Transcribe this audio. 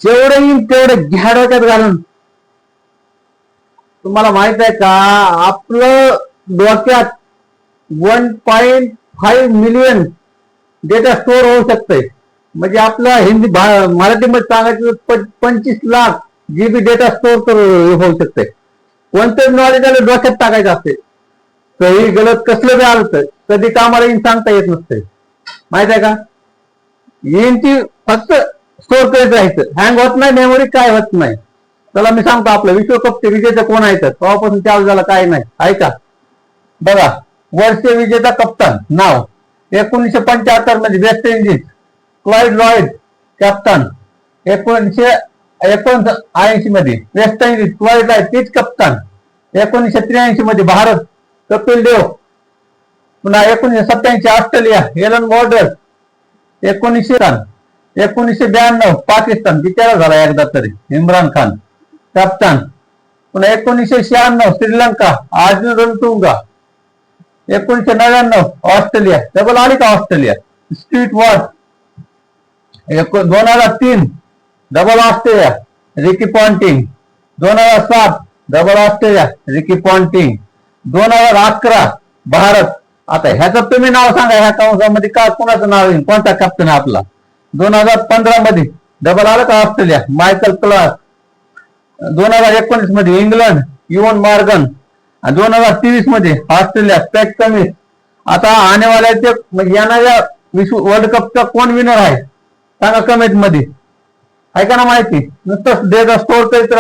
जेवढं येईल तेवढं घ्या डोक्यात घालून. तुम्हाला माहित आहे का आपलं डोक्यात 1.5 मिलियन डेटा स्टोअर होऊ शकतंय. म्हणजे आपला हिंदी मराठीमध्ये सांगायचं 25 लाख जीबी डेटा स्टोअर होऊ शकते. कोणतंच नॉलेज आलं डोक्यात टाकायचं असते. काही गलत कसलं बी आलं तर कधी कामाला येईन सांगता येत नसते. माहित आहे का. येईन ती फक्त स्टोअर करत राहायचं. हँग होत नाही, मेमोरी काय होत नाही. चला मी सांगतो आपलं विश्वकपचे विजेता कोण आहे तर तेव्हापासून चालू झाला काय नाही. ऐका बघा, वर्ष विजेता कप्तान नाव 1975 मध्ये West Indies Clyde Lloyd captain. 1979 मध्ये वेस्ट इंडिज क्लाइड लॉइड तीच कप्तान. 1983 मध्ये भारत कपिल देव. पुन्हा 1987 ऑस्ट्रेलिया एलन वॉर्डर. 1992 पाकिस्तान बिचारा झाला एकदा तरी इम्रान खान कप्तान. पुन्हा 1996 श्रीलंका अर्जुन रणतुंगा. 1999 ऑस्ट्रेलिया डबल आली का Australia street war. 2003 double Australia Ricky Ponting. 2007 double Australia Ricky Ponting. 2011 Bharat. आता ह्याचं तुम्ही नाव सांगा, ह्या कंसामध्ये का कोणाचं नाव येईल, कोणता कॅप्टन आहे आपला. 2015 मध्ये डबल आलं का ऑस्ट्रेलिया मायकल क्लार्क. 2019 मध्ये इंग्लंड युवन मॉर्गन. 2023 मध्ये ऑस्ट्रेलिया पॅट कमिन्स. आता आनेवाल्याचे येणाऱ्या विश्व वर्ल्ड कपचा कोण विनर आहे सांगा कमेंट मध्ये. ऐका ना माहिती नुसतं डेटा स्टोअर करीत